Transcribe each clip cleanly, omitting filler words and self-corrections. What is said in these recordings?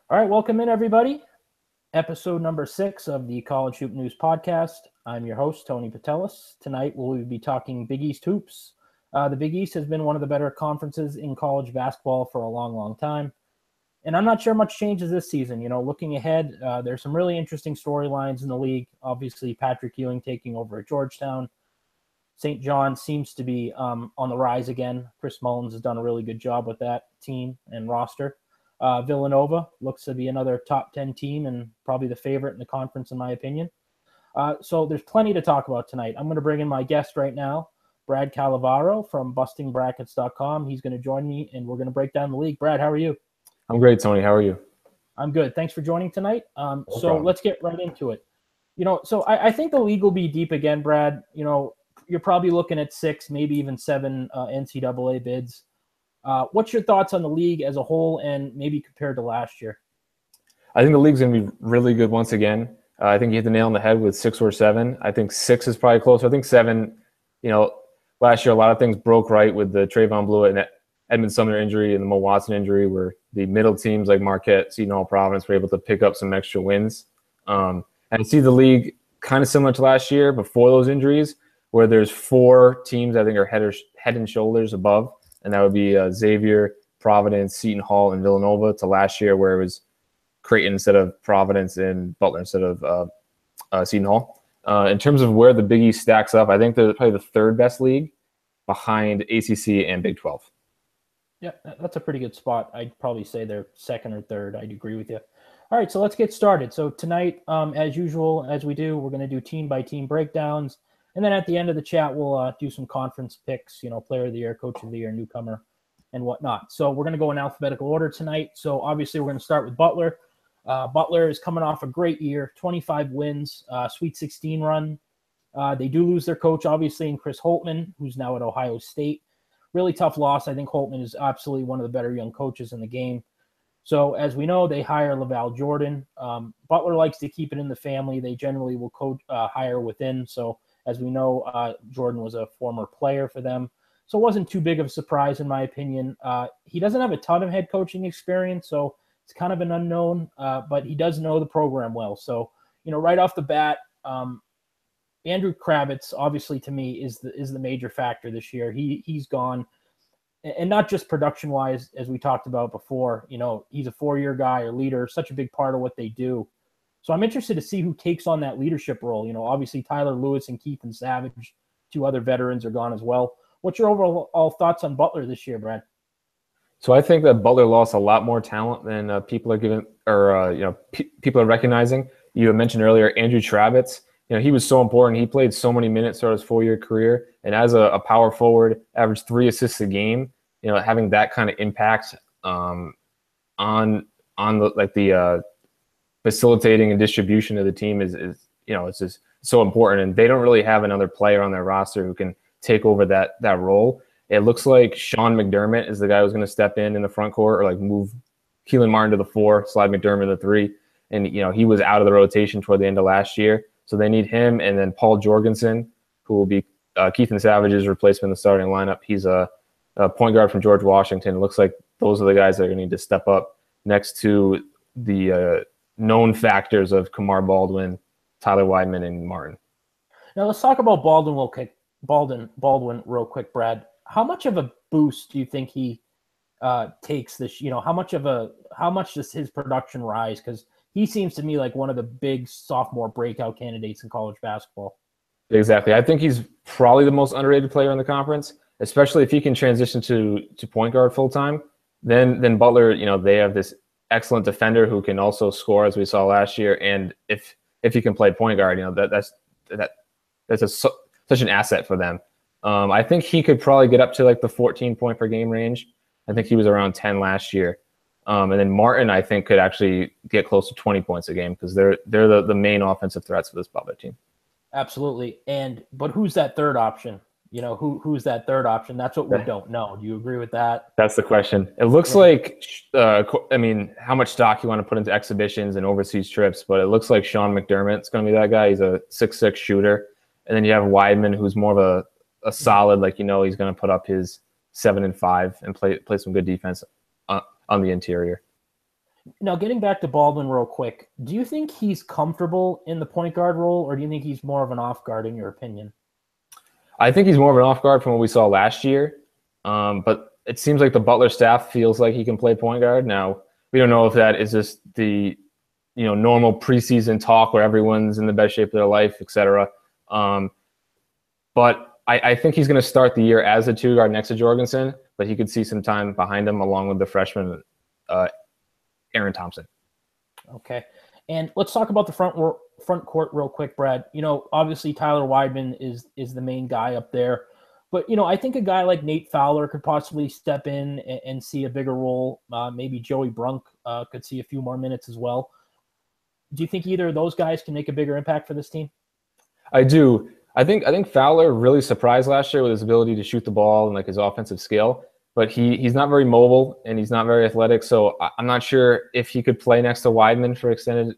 All right, welcome in, everybody. Episode number 6 of the College Hoop News Podcast. I'm your host, Tony Patelis. Tonight, we'll be talking Big East hoops. The Big East has been one of the better conferences in college basketball for a long, long time. And I'm not sure much changes this season. Looking ahead, there's some really interesting storylines in the league. Obviously, Patrick Ewing taking over at Georgetown. St. John seems to be on the rise again. Chris Mullins has done a really good job with that team and roster. Villanova looks to be another top 10 team and probably the favorite in the conference, in my opinion. So there's plenty to talk about tonight. I'm going to bring in my guest right now, Brad Callavaro from bustingbrackets.com. He's going to join me, and we're going to break down the league. Brad, how are you? I'm great, Tony. How are you? I'm good. Thanks for joining tonight. No problem. Let's get right into it. I think the league will be deep again, Brad. You're probably looking at 6, maybe even 7 NCAA bids. What's your thoughts on the league as a whole and maybe compared to last year? I think the league's going to be really good once again. I think you hit the nail on the head with 6 or 7. I think 6 is probably closer. I think 7, last year a lot of things broke right with the Trayvon Blewett and Edmund Sumner injury and the Mo Watson injury, where the middle teams like Marquette, Seton Hall, Providence were able to pick up some extra wins. And I see the league kind of similar to last year before those injuries, where there's 4 teams I think are head and shoulders above. And that would be Xavier, Providence, Seton Hall, and Villanova, to last year where it was Creighton instead of Providence and Butler instead of Seton Hall. In terms of where the Big East stacks up, I think they're probably the 3rd best league behind ACC and Big 12. Yeah, that's a pretty good spot. I'd probably say they're 2nd or 3rd. I'd agree with you. All right, so let's get started. So tonight, as usual, as we do, we're going to do team-by-team breakdowns. And then at the end of the chat, we'll do some conference picks, player of the year, coach of the year, newcomer, and whatnot. So we're going to go in alphabetical order tonight. So obviously we're going to start with Butler. Butler is coming off a great year, 25 wins, Sweet 16 run. They do lose their coach, obviously, in Chris Holtmann, who's now at Ohio State. Really tough loss. I think Holtmann is absolutely one of the better young coaches in the game. So as we know, they hire LaVall Jordan. Butler likes to keep it in the family. They generally will hire within. So as we know, Jordan was a former player for them. So it wasn't too big of a surprise, in my opinion. He doesn't have a ton of head coaching experience, so it's kind of an unknown, but he does know the program well. So, right off the bat, Andrew Kravitz, obviously, to me, is the major factor this year. He's gone, and not just production-wise, as we talked about before. He's a 4-year guy or leader, such a big part of what they do. So I'm interested to see who takes on that leadership role. Obviously Tyler Lewis and Keith and Savage, 2 other veterans, are gone as well. What's your overall thoughts on Butler this year, Brad? So I think that Butler lost a lot more talent than people are giving, or people are recognizing. You mentioned earlier Andrew Kravitz. He was so important. He played so many minutes throughout his 4-year career, and as a power forward, averaged 3 assists a game. Having that kind of impact on the facilitating and distribution of the team is it's just so important. And they don't really have another player on their roster who can take over that role. It looks like Sean McDermott is the guy who's going to step in the front court, or move Keelan Martin to the 4, slide McDermott to the 3. And, he was out of the rotation toward the end of last year. So they need him. And then Paul Jorgensen, who will be Keith and Savage's replacement in the starting lineup. He's a point guard from George Washington. It looks like those are the guys that are going to need to step up next to the known factors of Kamar Baldwin, Tyler Wideman, and Martin. Now let's talk about Baldwin real quick, Brad. How much of a boost do you think he takes this? How much does his production rise? Because he seems to me like one of the big sophomore breakout candidates in college basketball. Exactly. I think he's probably the most underrated player in the conference, especially if he can transition to point guard full time. Then Butler, they have this excellent defender who can also score, as we saw last year. And if he can play point guard, that's such an asset for them. I think he could probably get up to the 14 point per game range. I think he was around 10 last year. And then Martin, I think, could actually get close to 20 points a game, because they're the main offensive threats for this Butler team. Absolutely. But who's that third option? Who's that third option? That's what we don't know. Do you agree with that? That's the question. It looks like, how much stock you want to put into exhibitions and overseas trips, but it looks like Sean McDermott's going to be that guy. He's a 6'6" shooter. And then you have Wideman, who's more of a solid, he's going to put up his 7 and 5 and play some good defense on the interior. Now, getting back to Baldwin real quick, do you think he's comfortable in the point guard role, or do you think he's more of an off guard in your opinion? I think he's more of an off guard from what we saw last year. But it seems like the Butler staff feels like he can play point guard. Now, we don't know if that is just the normal preseason talk where everyone's in the best shape of their life, et cetera. But I think he's going to start the year as a two guard next to Jorgensen, but he could see some time behind him along with the freshman Aaron Thompson. Okay. And let's talk about the front court real quick, Brad. Obviously Tyler Weidman is the main guy up there. But, I think a guy like Nate Fowler could possibly step in and see a bigger role. Maybe Joey Brunk could see a few more minutes as well. Do you think either of those guys can make a bigger impact for this team? I do. I think Fowler really surprised last year with his ability to shoot the ball and like his offensive skill, but he's not very mobile and he's not very athletic. So I'm not sure if he could play next to Weidman for extended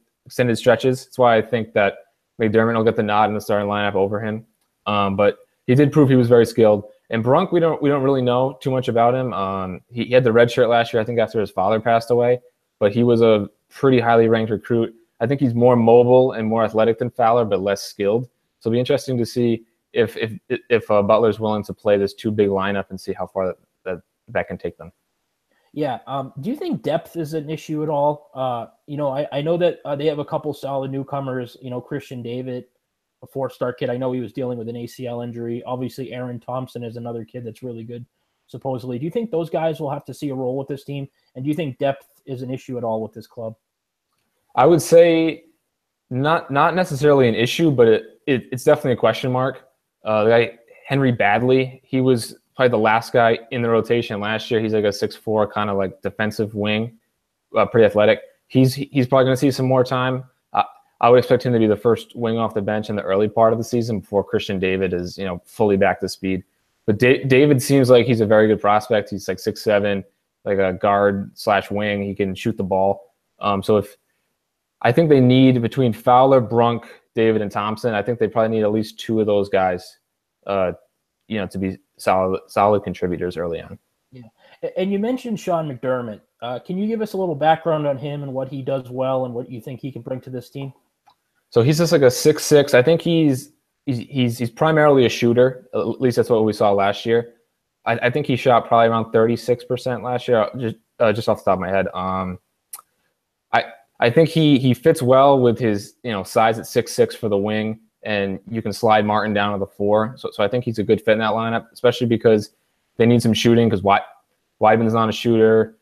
stretches. That's why I think that McDermott will get the nod in the starting lineup over him. But he did prove he was very skilled. And Brunk, we don't really know too much about him. He had the red shirt last year, I think, after his father passed away, but he was a pretty highly ranked recruit. I think he's more mobile and more athletic than Fowler, but less skilled. So it'll be interesting to see if Butler's willing to play this two big lineup and see how far that can take them. Yeah. Do you think depth is an issue at all? I know that they have a couple solid newcomers. Christian David, a 4-star kid. I know he was dealing with an ACL injury. Obviously, Aaron Thompson is another kid that's really good, supposedly. Do you think those guys will have to see a role with this team? And do you think depth is an issue at all with this club? I would say not necessarily an issue, but it's definitely a question mark. The guy Henry Badley, he was probably the last guy in the rotation last year. He's like a 6'4", kind of like defensive wing, pretty athletic. He's probably going to see some more time. I would expect him to be the first wing off the bench in the early part of the season before Christian David is fully back to speed. But David seems like he's a very good prospect. He's like 6'7", like a guard/wing. He can shoot the ball. So I think they need between Fowler, Brunk, David, and Thompson. I think they probably need at least two of those guys, to be solid contributors early on. Yeah, and you mentioned Sean McDermott. Can you give us a little background on him and what he does well and what you think he can bring to this team? So he's just like a 6'6". I think he's primarily a shooter. At least that's what we saw last year. I think he shot probably around 36% last year. Just off the top of my head. I think he fits well with his size at 6'6" for the wing, and you can slide Martin down to the 4. So I think he's a good fit in that lineup, especially because they need some shooting because Weidman's not a shooter.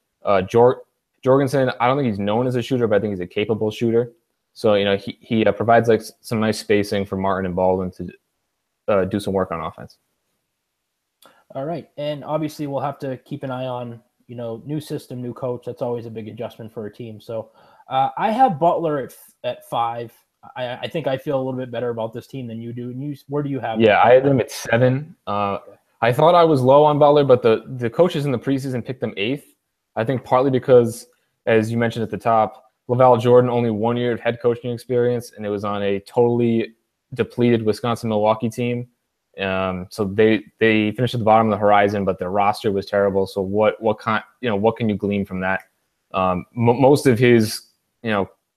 Jorgensen, I don't think he's known as a shooter, but I think he's a capable shooter. So he provides like some nice spacing for Martin and Baldwin to do some work on offense. All right, and obviously we'll have to keep an eye on new system, new coach. That's always a big adjustment for a team. So. I have Butler at 5. I think I feel a little bit better about this team than you do. And where do you have? Yeah, I had them at 7. Okay. I thought I was low on Butler, but the coaches in the preseason picked them 8th. I think partly because, as you mentioned at the top, LaVall Jordan only 1 year of head coaching experience, and it was on a totally depleted Wisconsin-Milwaukee team. So they finished at the bottom of the horizon, but their roster was terrible. So what can you glean from that? Most of his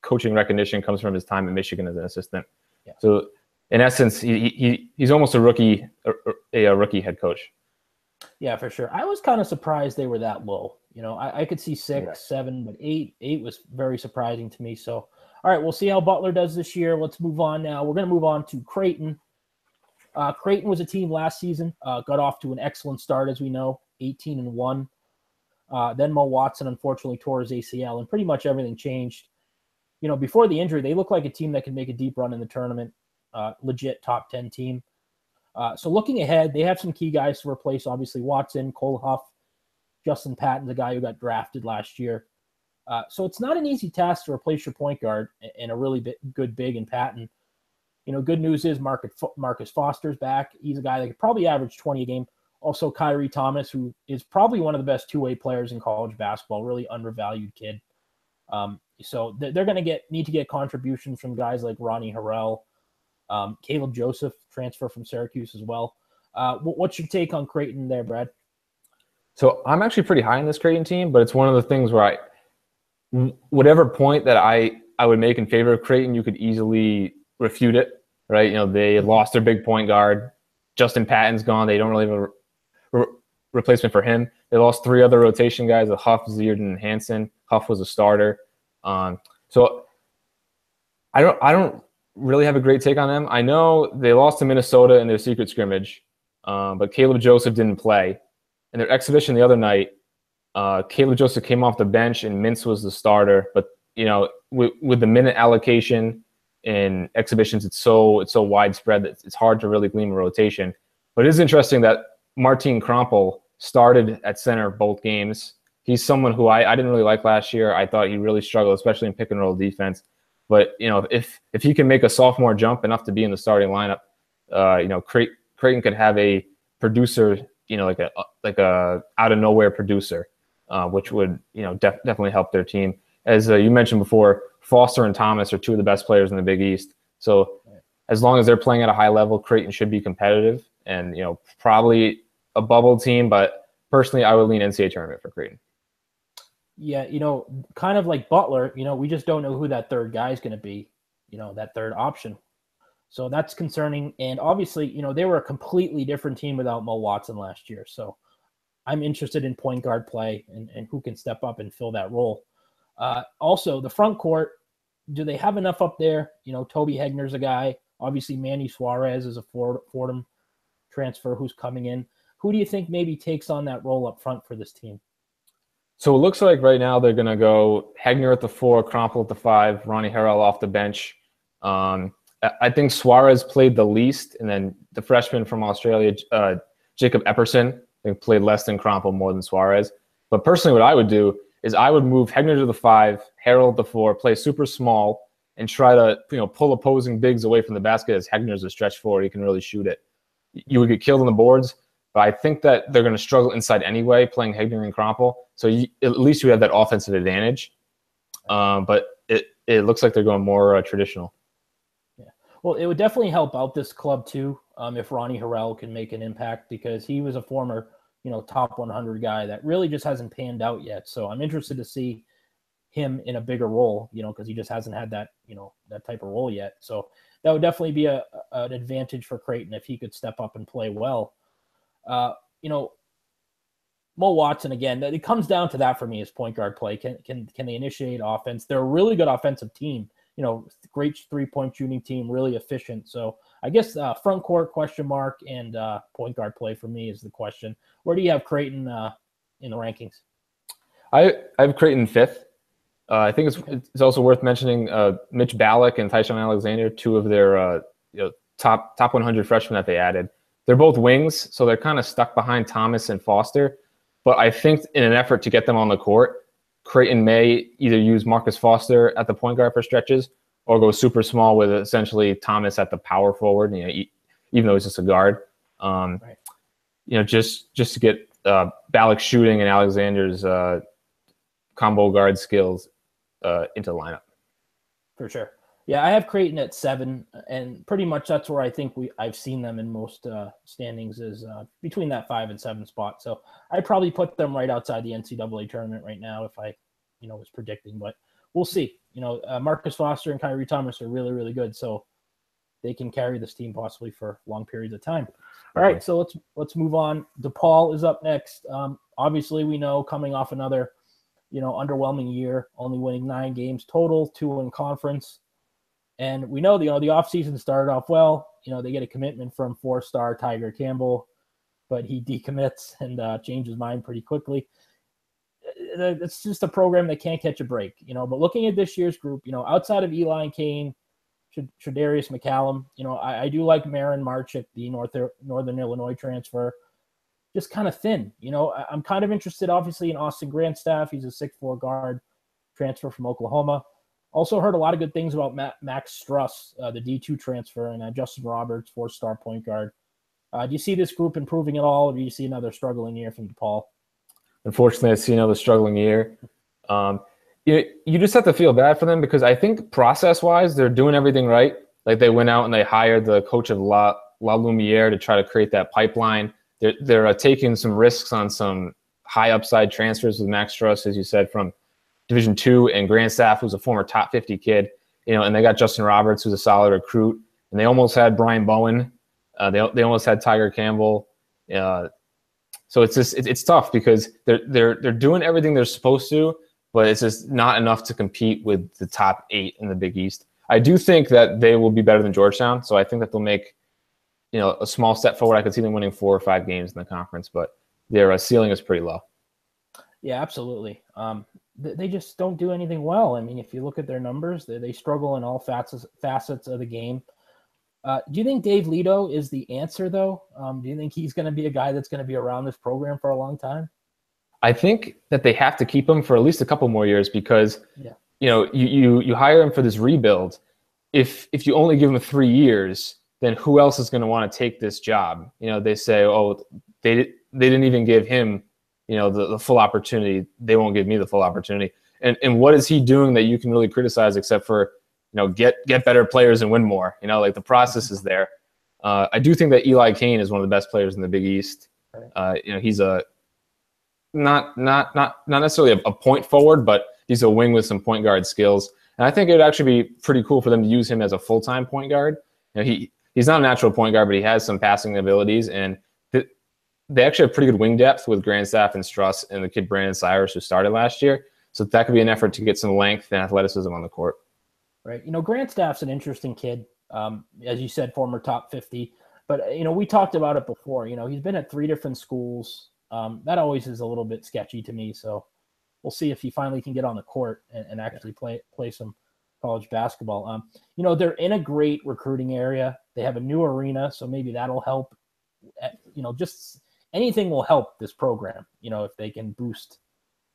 coaching recognition comes from his time at Michigan as an assistant. Yeah. So in essence, he's almost a rookie head coach. Yeah, for sure. I was kind of surprised they were that low. I could see 6, 7, but 8 was very surprising to me. So, all right, we'll see how Butler does this year. Let's move on now. We're going to move on to Creighton. Creighton was a team last season, got off to an excellent start, as we know, 18-1. Then Mo Watson unfortunately tore his ACL, and pretty much everything changed. Before the injury, they looked like a team that could make a deep run in the tournament, legit top 10 team. So looking ahead, they have some key guys to replace, obviously Watson, Cole Huff, Justin Patton, the guy who got drafted last year. So it's not an easy task to replace your point guard and a really good big in Patton. Good news is Marcus Foster's back. He's a guy that could probably average 20 a game. Also, Kyrie Thomas, who is probably one of the best two-way players in college basketball, really undervalued kid. So they're going to need to get contributions from guys like Ronnie Harrell, Caleb Joseph, transfer from Syracuse as well. What's your take on Creighton there, Brad? So I'm actually pretty high on this Creighton team, but it's one of the things where whatever point that I would make in favor of Creighton, you could easily refute it, right? They lost their big point guard. Justin Patton's gone. They don't really have a replacement for him. They lost 3 other rotation guys: Huff, Zierd, and Hansen. Huff was a starter. So I don't really have a great take on them. I know they lost to Minnesota in their secret scrimmage, but Caleb Joseph didn't play. In their exhibition the other night, Caleb Joseph came off the bench and Mintz was the starter. But with the minute allocation in exhibitions, it's so widespread that it's hard to really glean a rotation. But it is interesting that Martin Krompel started at center both games. He's someone who I didn't really like last year. I thought he really struggled, especially in pick and roll defense. But if he can make a sophomore jump enough to be in the starting lineup, Creighton could have a producer, like a out of nowhere producer, which would definitely help their team. As you mentioned before, Foster and Thomas are 2 of the best players in the Big East. So as long as they're playing at a high level, Creighton should be competitive and probably a bubble team. But personally, I would lean NCAA tournament for Creighton. Yeah, kind of like Butler, we just don't know who that third guy is going to be, that third option. So that's concerning. And obviously, they were a completely different team without Mo Watson last year. So I'm interested in point guard play and who can step up and fill that role. Also, the front court, do they have enough up there? Toby Hegner's a guy. Obviously, Manny Suarez is a Fordham transfer who's coming in. Who do you think maybe takes on that role up front for this team? So it looks like right now they're going to go Hegner at the 4, Krompel at the 5, Ronnie Harrell off the bench. I think Suarez played the least, and then the freshman from Australia, Jacob Epperson, I think played less than Krompel, more than Suarez. But personally, what I would do is I would move Hegner to the 5, Harrell at the 4, play super small, and try to pull opposing bigs away from the basket as Hegner's a stretch forward. He can really shoot it. You would get killed on the boards. But I think that they're going to struggle inside anyway, playing Hegner and Krompel. So at least you have that offensive advantage. But it looks like they're going more traditional. Yeah. Well, it would definitely help out this club too if Ronnie Harrell can make an impact, because he was a former top 100 guy that really just hasn't panned out yet. So I'm interested to see him in a bigger role, because he just hasn't had that that type of role yet. So that would definitely be an advantage for Creighton if he could step up and play well. Mo Watson, again, it comes down to that for me is point guard play. Can they initiate offense? They're a really good offensive team, great 3-point shooting team, really efficient. So I guess front court question mark and point guard play for me is the question. Where do you have Creighton in the rankings? I have Creighton 5th. I think it's also worth mentioning Mitch Ballack and Tyshawn Alexander, 2 of their top 100 freshmen that they added. They're both wings, so they're kind of stuck behind Thomas and Foster. But I think in an effort to get them on the court, Creighton may either use Marcus Foster at the point guard for stretches or go super small with essentially Thomas at the power forward, even though he's just a guard. Right. Just to get Ballack shooting and Alexander's combo guard skills into the lineup. For sure. Yeah, I have Creighton at 7, and pretty much that's where I think I've seen them in most standings is between that 5 and 7 spot. So I'd probably put them right outside the NCAA tournament right now if I, was predicting. But we'll see. Marcus Foster and Kyrie Thomas are really, really good, so they can carry this team possibly for long periods of time. All right, so let's move on. DePaul is up next. Obviously, we know coming off another, underwhelming year, only winning 9 games total, 2 in conference. And we know, the offseason started off well. They get a commitment from 4-star Tiger Campbell, but he decommits and changes his mind pretty quickly. It's just a program that can't catch a break, But looking at this year's group, outside of Eli and Kane, Shadarius McCallum, I do like Marin Marchik, the Northern Illinois transfer. Just kind of thin, I'm kind of interested, obviously, in Austin Grandstaff. He's a 6'4" guard transfer from Oklahoma. Also heard a lot of good things about Max Struss, the D2 transfer, and Justin Roberts, 4-star point guard. Do you see this group improving at all, or do you see another struggling year from DePaul? Unfortunately, I see another struggling year. You just have to feel bad for them because I think process-wise, they're doing everything right. Like they went out and they hired the coach of La Lumiere to try to create that pipeline. They're taking some risks on some high upside transfers with Max Struss, as you said, from Division II, and Grandstaff, who's a former top 50 kid, and they got Justin Roberts, who's a solid recruit, and they almost had Brian Bowen. They almost had Tiger Campbell. So it's tough because they're doing everything they're supposed to, but it's just not enough to compete with the top 8 in the Big East. I do think that they will be better than Georgetown, so I think that they'll make a small step forward. I could see them winning 4 or 5 games in the conference, but their ceiling is pretty low. Yeah, absolutely. They just don't do anything well. I mean, if you look at their numbers, they struggle in all facets of the game. Do you think Dave Leto is the answer, though? Do you think he's going to be a guy that's going to be around this program for a long time? I think that they have to keep him for at least a couple more years because, you hire him for this rebuild. If you only give him 3 years, then who else is going to want to take this job? They say, oh, they didn't even give him, the full opportunity. They won't give me the full opportunity. And what is he doing that you can really criticize except for, get better players and win more? Like the process is there. I do think that Eli Kane is one of the best players in the Big East. He's a not necessarily a point forward, but he's a wing with some point guard skills. And I think it would actually be pretty cool for them to use him as a full-time point guard. He's not a natural point guard, but he has some passing abilities, and they actually have pretty good wing depth with Grandstaff and Struss and the kid Brandon Cyrus who started last year. So that could be an effort to get some length and athleticism on the court. Right. Grandstaff's an interesting kid. As you said, former top 50. But, we talked about it before. He's been at 3 different schools. That always is a little bit sketchy to me. So we'll see if he finally can get on the court and actually play some college basketball. They're in a great recruiting area. They have a new arena, so maybe that'll help. Just anything will help this program, if they can boost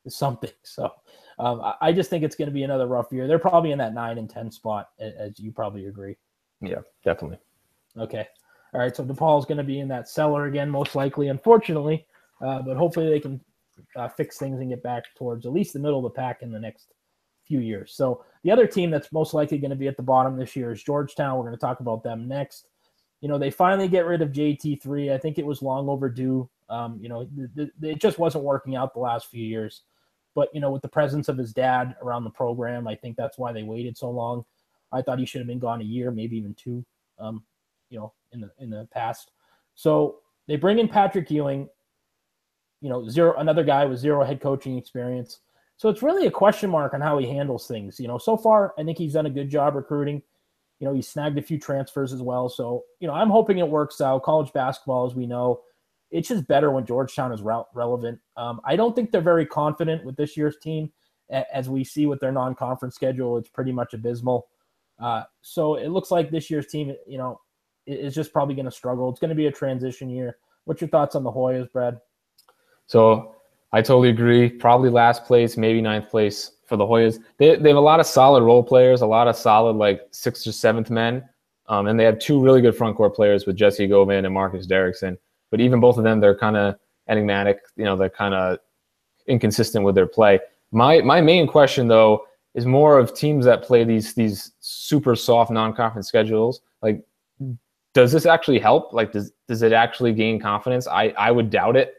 something. So I just think it's going to be another rough year. They're probably in that 9 and 10 spot, as you probably agree. Yeah, definitely. Okay. All right. So DePaul's going to be in that cellar again, most likely, unfortunately. But hopefully they can fix things and get back towards at least the middle of the pack in the next few years. So the other team that's most likely going to be at the bottom this year is Georgetown. We're going to talk about them next. They finally get rid of JT3. I think it was long overdue. It just wasn't working out the last few years. But, with the presence of his dad around the program, I think that's why they waited so long. I thought he should have been gone a year, maybe even 2, in the past. So they bring in Patrick Ewing, another guy with 0 head coaching experience. So it's really a question mark on how he handles things. So far, I think he's done a good job recruiting. He snagged a few transfers as well. So, I'm hoping it works out. College basketball, as we know, it's just better when Georgetown is relevant. I don't think they're very confident with this year's team. As we see with their non-conference schedule, it's pretty much abysmal. So it looks like this year's team, is just probably going to struggle. It's going to be a transition year. What's your thoughts on the Hoyas, Brad? So I totally agree. Probably last place, maybe 9th place for the Hoyas. They have a lot of solid role players, a lot of solid 6th or 7th men. And they have 2 really good front court players with Jesse Govan and Marcus Derrickson. But even both of them, they're kind of enigmatic. They're kind of inconsistent with their play. My main question, though, is more of teams that play these super soft non-conference schedules. Does this actually help? Does it actually gain confidence? I would doubt it.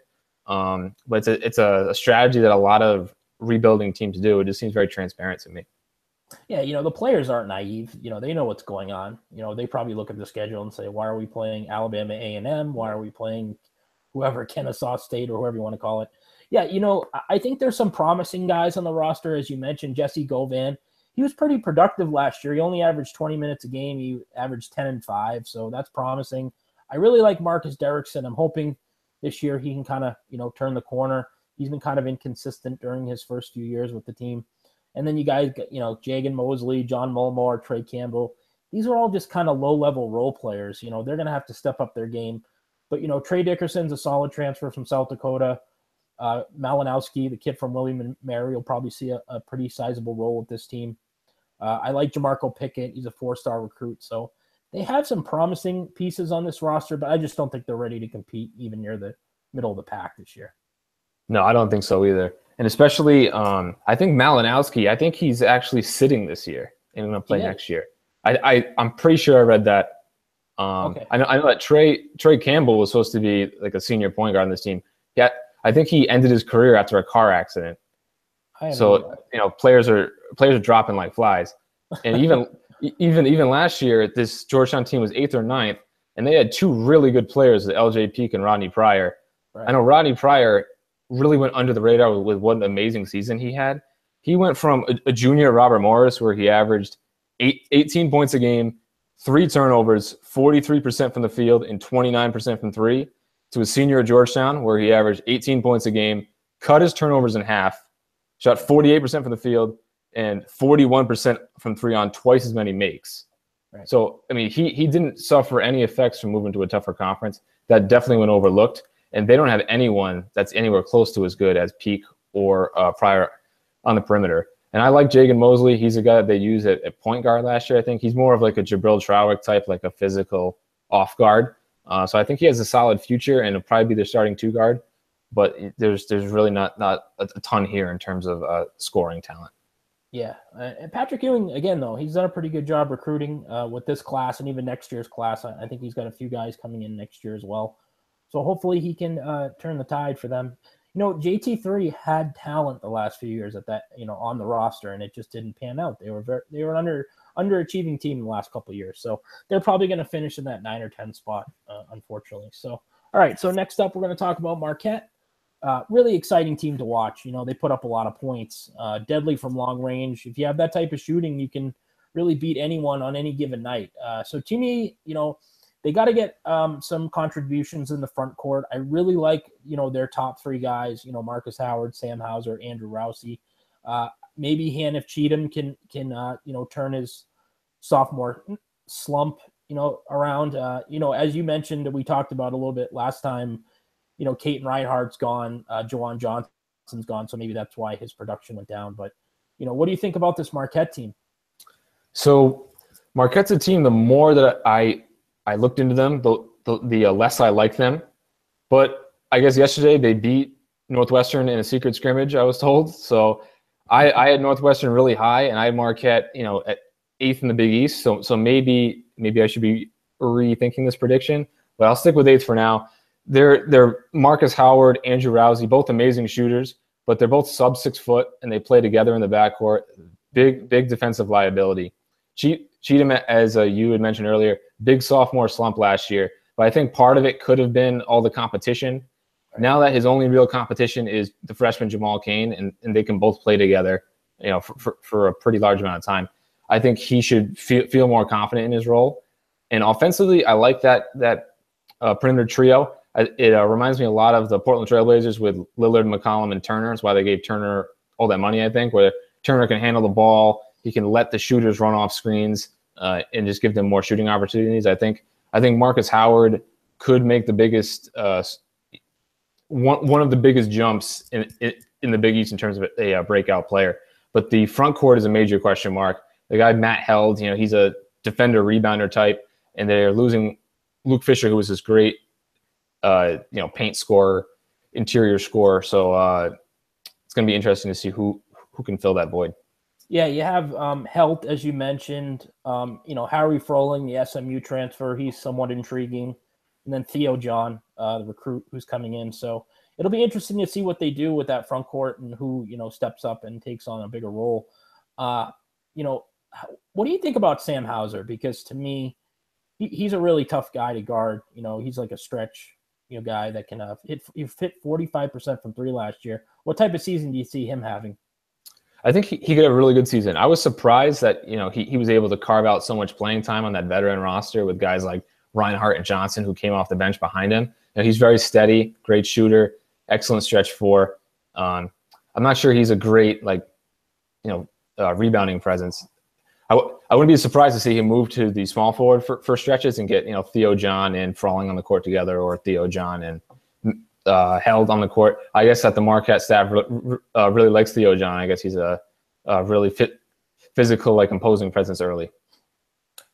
But it's a strategy that a lot of rebuilding teams do. It just seems very transparent to me. Yeah, the players aren't naive. They know what's going on. They probably look at the schedule and say, why are we playing Alabama A&M? Why are we playing whoever, Kennesaw State or whoever you want to call it? Yeah, I think there's some promising guys on the roster. As you mentioned, Jesse Govan. He was pretty productive last year. He only averaged 20 minutes a game. He averaged 10 and 5, so that's promising. I really like Marcus Derrickson. I'm hoping this year he can kind of, turn the corner. He's been kind of inconsistent during his first few years with the team. And then you guys, Jagan Mosley, John Mulmore, Trey Campbell. These are all just kind of low-level role players. They're going to have to step up their game. But, Trey Dickerson's a solid transfer from South Dakota. Malinowski, the kid from William & Mary, will probably see a pretty sizable role with this team. I like Jamarco Pickett. He's a 4-star recruit. So they have some promising pieces on this roster, but I just don't think they're ready to compete even near the middle of the pack this year. No, I don't think so either. And especially, I think Malinowski, I think he's actually sitting this year and going to play next year. I'm pretty sure I read that. Okay. I know that Trey Campbell was supposed to be a senior point guard on this team. Yeah, I think he ended his career after a car accident. I haven't So players are dropping like flies, and even last year, this Georgetown team was 8th or 9th, and they had 2 really good players, LJ Peak and Rodney Pryor. Right. I know Rodney Pryor really went under the radar with what an amazing season he had. He went from a junior Robert Morris, where he averaged 18 points a game, 3 turnovers, 43% from the field, and 29% from 3, to a senior at Georgetown, where he averaged 18 points a game, cut his turnovers in half, shot 48% from the field, and 41% from 3 on twice as many makes. Right. So, I mean, he didn't suffer any effects from moving to a tougher conference. That definitely went overlooked. And they don't have anyone that's anywhere close to as good as Peak or Pryor on the perimeter. And I like Jagan Mosley. He's a guy that they used at point guard last year. I think he's more of like a Jabril Trawick type, like a physical off guard. So I think he has a solid future, and it'll probably be their starting 2 guard. But there's really not a ton here in terms of scoring talent. Yeah, and Patrick Ewing, again, though, he's done a pretty good job recruiting with this class and even next year's class. I think he's got a few guys coming in next year as well. So hopefully he can turn the tide for them. JT3 had talent the last few years at that, on the roster, and it just didn't pan out. They were an underachieving team in the last couple of years. So they're probably going to finish in that 9 or 10 spot, unfortunately. So, all right. So next up, we're going to talk about Marquette. Really exciting team to watch. They put up a lot of points, deadly from long range. If you have that type of shooting, you can really beat anyone on any given night. So to me, they got to get some contributions in the front court. I really like, their top 3 guys, Marcus Howard, Sam Hauser, Andrew Rousey. Maybe Hanif Cheatham can turn his sophomore slump, around. As you mentioned, we talked about a little bit last time, Caton Reinhardt's gone, Jawan Johnson's gone, so maybe that's why his production went down. But, what do you think about this Marquette team? So Marquette's a team, the more that I looked into them, the less I like them. But I guess yesterday they beat Northwestern in a secret scrimmage, I was told. So I had Northwestern really high, and I had Marquette, at 8th in the Big East. So maybe I should be rethinking this prediction, but I'll stick with 8th for now. They're Marcus Howard, Andrew Rousey, both amazing shooters, but they're both sub 6 foot, and they play together in the backcourt. Big defensive liability. Cheatham, as you had mentioned earlier, big sophomore slump last year, but I think part of it could have been all the competition. Right. Now that his only real competition is the freshman Jamal Cain, and they can both play together, for a pretty large amount of time, I think he should feel more confident in his role. And offensively, I like that perimeter trio. It reminds me a lot of the Portland Trailblazers with Lillard, McCollum, and Turner. That's why they gave Turner all that money, I think, where Turner can handle the ball. He can let the shooters run off screens and just give them more shooting opportunities. I think Marcus Howard could make the biggest one of the biggest jumps in the Big East in terms of a breakout player. But the front court is a major question mark. The guy Matt Held, he's a defender rebounder type, and they're losing Luke Fisher, who was this great paint scorer, interior scorer. So it's going to be interesting to see who can fill that void. Yeah, you have Helt, as you mentioned. Harry Froling, the SMU transfer, he's somewhat intriguing. And then Theo John, the recruit who's coming in. So it'll be interesting to see what they do with that front court and who, steps up and takes on a bigger role. What do you think about Sam Hauser? Because to me, he's a really tough guy to guard. He's like a stretch, guy that can hit 45% from 3 last year. What type of season do you see him having? I think he could have a really good season. I was surprised that he was able to carve out so much playing time on that veteran roster with guys like Reinhardt and Johnson, who came off the bench behind him. He's very steady, great shooter, excellent stretch 4. I'm not sure he's a great rebounding presence. I wouldn't be surprised to see him move to the small forward for stretches and get Theo John and Froling on the court together, or Theo John and Held on the court. I guess that the Marquette staff really likes Theo John. I guess he's a really physical, imposing presence early.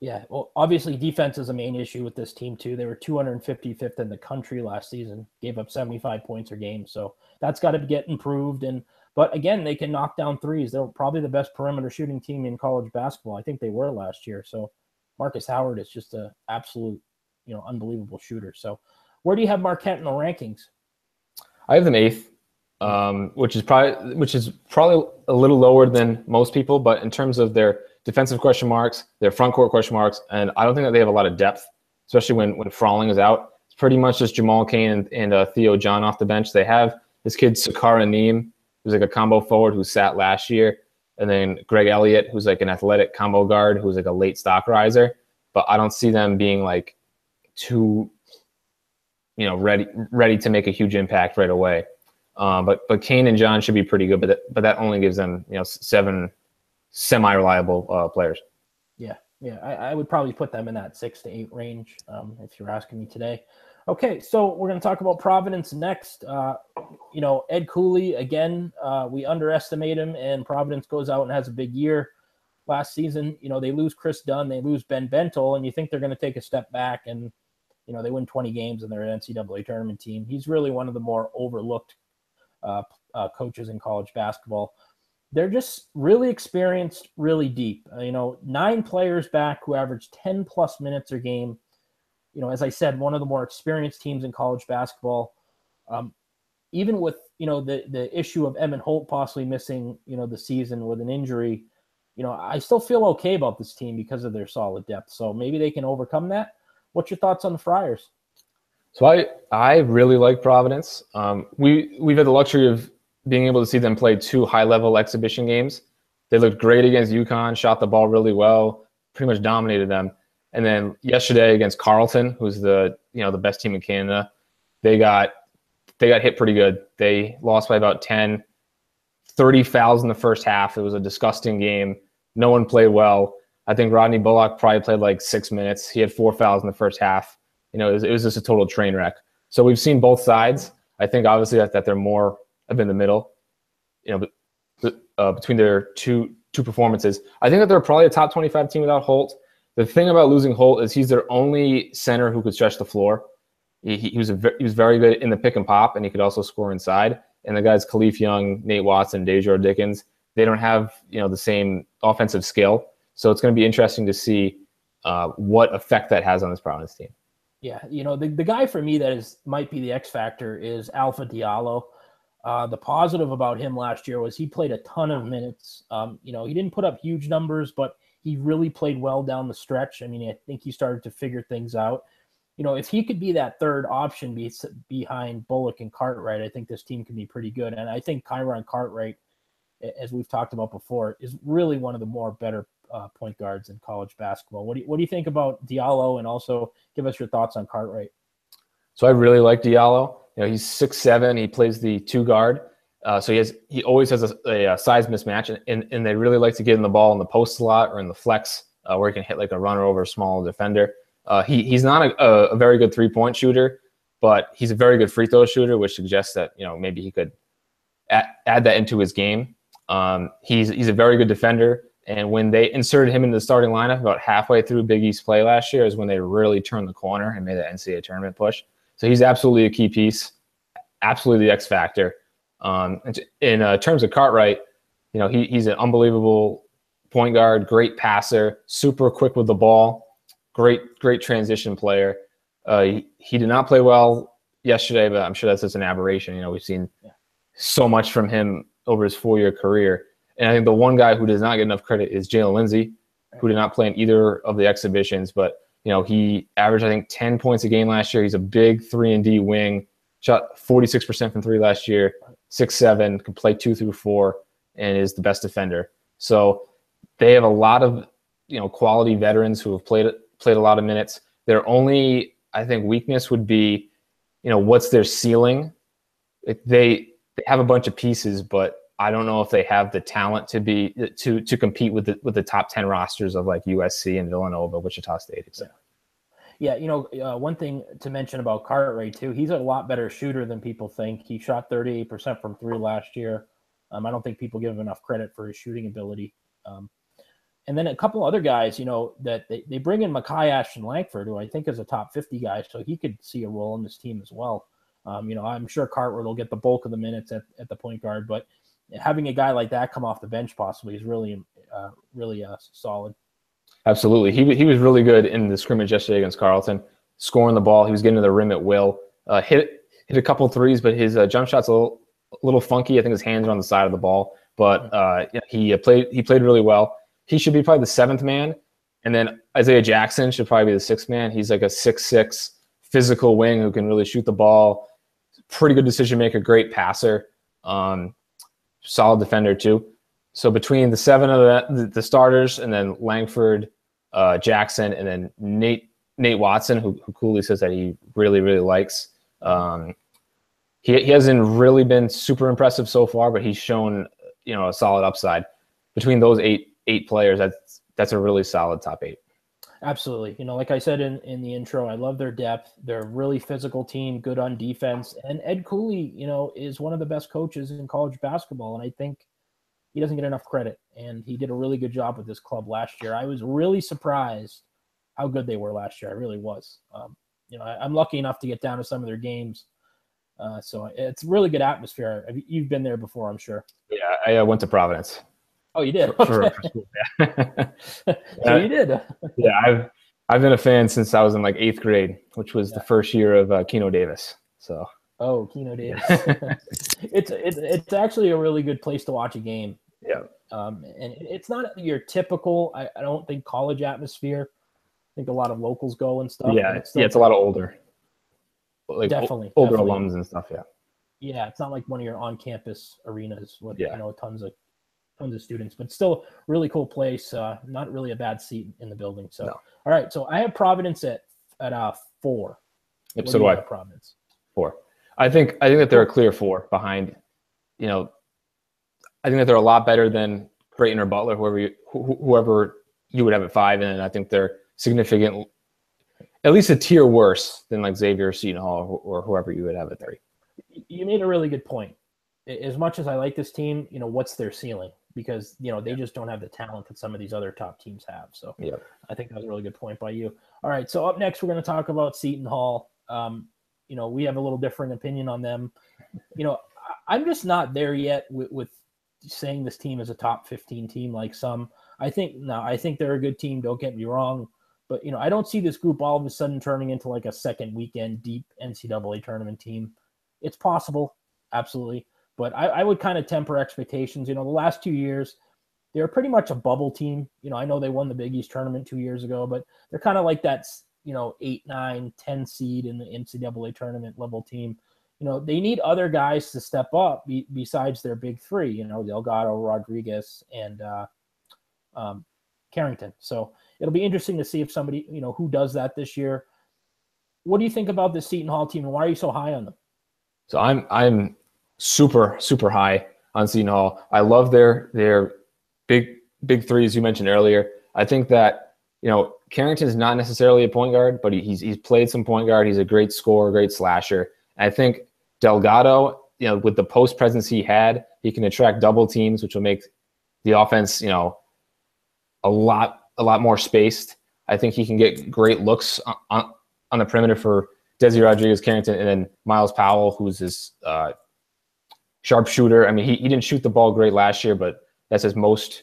Yeah, well, obviously defense is a main issue with this team too. They were 255th in the country last season, gave up 75 points a game. So that's got to get improved. But again, they can knock down threes. They're probably the best perimeter shooting team in college basketball. I think they were last year. So Marcus Howard is just an absolute, unbelievable shooter. So where do you have Marquette in the rankings? I have them 8th. which is probably a little lower than most people. But in terms of their defensive question marks, their front court question marks, and I don't think that they have a lot of depth, especially when Frawling is out. It's pretty much just Jamal Cain and Theo John off the bench. They have this kid Sakara Neem, who's like a combo forward who sat last year, and then Greg Elliott, who's like an athletic combo guard who's like a late stock riser. But I don't see them being like too, ready to make a huge impact right away. But Kane and John should be pretty good, but that only gives them 7 semi-reliable players. Yeah, I would probably put them in that 6 to 8 range if you're asking me today. Okay, so we're going to talk about Providence next. Ed Cooley, again, we underestimate him, and Providence goes out and has a big year. Last season, they lose Chris Dunn, they lose Ben Bentel, and you think they're going to take a step back, and they win 20 games and they're an NCAA tournament team. He's really one of the more overlooked coaches in college basketball. They're just really experienced, really deep. 9 players back who average 10 plus minutes a game. As I said, one of the more experienced teams in college basketball. Even with the issue of Emmett Holt possibly missing the season with an injury, I still feel okay about this team because of their solid depth. So maybe they can overcome that. What's your thoughts on the Friars? So I really like Providence. We've had the luxury of being able to see them play 2 high-level exhibition games. They looked great against UConn, shot the ball really well, pretty much dominated them. And then yesterday against Carleton, who's the best team in Canada, they got hit pretty good. They lost by about 10, 30 fouls in the first half. It was a disgusting game. No one played well. I think Rodney Bullock probably played like 6 minutes. He had 4 fouls in the first half. It was just a total train wreck. So we've seen both sides. I think obviously that they're more up in the middle, between their two performances. I think that they're probably a top 25 team without Holt. The thing about losing Holt is he's their only center who could stretch the floor. He was very good in the pick and pop, and he could also score inside. And the guys Khalif Young, Nate Watson, Dejor Dickens, they don't have the same offensive skill. So it's going to be interesting to see what effect that has on this Providence team. Yeah, the guy for me that might be the X factor is Alpha Diallo. The positive about him last year was he played a ton of minutes. He didn't put up huge numbers, but he really played well down the stretch. I mean, I think he started to figure things out. If he could be that third option behind Bullock and Cartwright, I think this team can be pretty good. And I think Kyron Cartwright, as we've talked about before, is really one of the more better point guards in college basketball. What do you think about Diallo? And also give us your thoughts on Cartwright. So I really like Diallo. He's 6'7". He plays the 2 guard. So he always has a size mismatch, and they really like to get in the ball in the post a lot or in the flex where he can hit like a runner over a small defender. He's not a very good 3-point shooter, but he's a very good free throw shooter, which suggests that maybe he could add that into his game. He's a very good defender, and when they inserted him into the starting lineup about halfway through Big East play last year is when they really turned the corner and made that NCAA tournament push. So he's absolutely a key piece, absolutely the X factor. In terms of Cartwright, he's an unbelievable point guard, great passer, super quick with the ball, great transition player. He did not play well yesterday, but I'm sure that's just an aberration. We've seen so much from him over his 4-year career. And I think the one guy who does not get enough credit is Jalen Lindsey, who did not play in either of the exhibitions, but he averaged, I think, 10 points a game last year. He's a big 3-and-D wing, shot 46% from 3 last year, 6'7", can play 2 through 4, and is the best defender. So they have a lot of quality veterans who have played a lot of minutes. Their only, I think, weakness would be, what's their ceiling? They have a bunch of pieces, but I don't know if they have the talent to compete with the top 10 rosters of like USC and Villanova, Wichita State, etc. Yeah, one thing to mention about Cartwright too, he's a lot better shooter than people think. He shot 38% from 3 last year. I don't think people give him enough credit for his shooting ability. And then a couple other guys, that they bring in Mekhi Ashton Langford, who I think is a top 50 guy, so he could see a role in this team as well. I'm sure Cartwright will get the bulk of the minutes at the point guard, but having a guy like that come off the bench possibly is really solid. Absolutely. He was really good in the scrimmage yesterday against Carleton, scoring the ball. He was getting to the rim at will. Hit a couple threes, but his jump shot's a little funky. I think his hands are on the side of the ball, but he played really well. He should be probably the seventh man, and then Isaiah Jackson should probably be the sixth man. He's like a 6'6" physical wing who can really shoot the ball. Pretty good decision maker, great passer, solid defender too. So between the seven of the starters, and then Langford, Jackson, and then Nate Watson, who Cooley says that he really, really likes. He hasn't really been super impressive so far, but he's shown, a solid upside. Between those eight players, that's a really solid top 8. Absolutely. Like I said in the intro, I love their depth. They're a really physical team, good on defense. And Ed Cooley, is one of the best coaches in college basketball. And I think he doesn't get enough credit. And he did a really good job with this club last year. I was really surprised how good they were last year. I really was. I'm lucky enough to get down to some of their games. So it's a really good atmosphere. You've been there before, I'm sure. Yeah, I went to Providence. Oh, you did? For school, yeah. So you did? Yeah, I've been a fan since I was in like 8th grade, which was the first year of Keno Davis. So. Oh, Keno Davis. It's actually a really good place to watch a game. Yeah. And it's not your typical, I don't think, college atmosphere. I think a lot of locals go and stuff. Yeah, it's a lot of older. Like definitely. Older alums and stuff, yeah. Yeah, it's not like one of your on-campus arenas with tons of students, but still really cool place. Not really a bad seat in the building. So, no. All right. So I have Providence at 4. Yep, so do I. Providence 4. I think that they're a clear 4 behind. I think that they're a lot better than Creighton or Butler, whoever you would have at 5, and I think they're significant, at least a tier worse than like Xavier, Seton Hall, or whoever you would have at 3. You made a really good point. As much as I like this team, what's their ceiling? Because, they just don't have the talent that some of these other top teams have. So I think that was a really good point by you. All right. So up next, we're going to talk about Seton Hall. We have a little different opinion on them. I'm just not there yet with saying this team is a top 15 team like some. I think they're a good team. Don't get me wrong. But, I don't see this group all of a sudden turning into like a second weekend deep NCAA tournament team. It's possible. Absolutely. But I would kind of temper expectations. The last 2 years, they're pretty much a bubble team. I know they won the BigEast tournament 2 years ago, but they're kind of like that, 8, 9, 10 seed in the NCAA tournament level team. They need other guys to step up besides their big 3, Delgado, Rodriguez, and Carrington. So it'll be interesting to see if somebody, who does that this year. What do you think about the Seton Hall team, and why are you so high on them? So I'm super, super high on Seton Hall. I love their big 3s you mentioned earlier. I think that, Carrington is not necessarily a point guard, but he's played some point guard. He's a great scorer, great slasher. And I think Delgado, with the post presence he had, he can attract double teams, which will make the offense, a lot more spaced. I think he can get great looks on the perimeter for Desi Rodriguez, Carrington, and then Miles Powell, who's his sharpshooter. I mean, he didn't shoot the ball great last year, but that's his most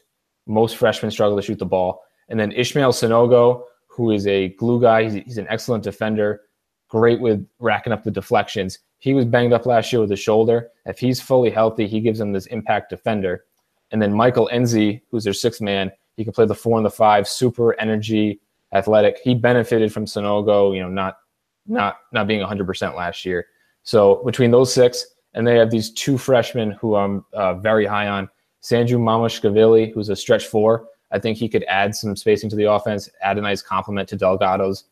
freshmen struggle to shoot the ball. And then Ishmael Sanogo, who is a glue guy. He's an excellent defender, great with racking up the deflections. He was banged up last year with his shoulder. If he's fully healthy, he gives them this impact defender. And then Michael Enzi, who's their 6th man, he can play the 4 and the 5, super energy, athletic. He benefited from Sanogo, not being 100% last year. So between those 6, and they have these 2 freshmen who I'm very high on, Sanju Mamashkavili, who's a stretch 4. I think he could add some spacing to the offense, add a nice complement to Delgado's,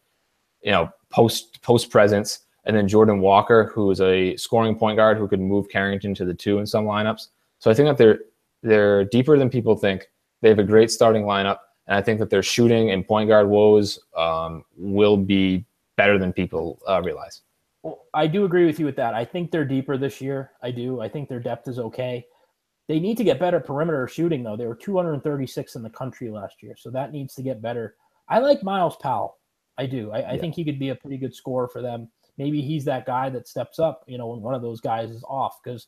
post presence. And then Jordan Walker, who is a scoring point guard who could move Carrington to the 2 in some lineups. So I think that they're deeper than people think. They have a great starting lineup, and I think that their shooting and point guard woes will be better than people realize. Well, I do agree with you with that. I think they're deeper this year. I do. I think their depth is okay. They need to get better perimeter shooting, though. They were 236 in the country last year, so that needs to get better. I like Miles Powell. I do. I think he could be a pretty good scorer for them. Maybe he's that guy that steps up, when one of those guys is off, because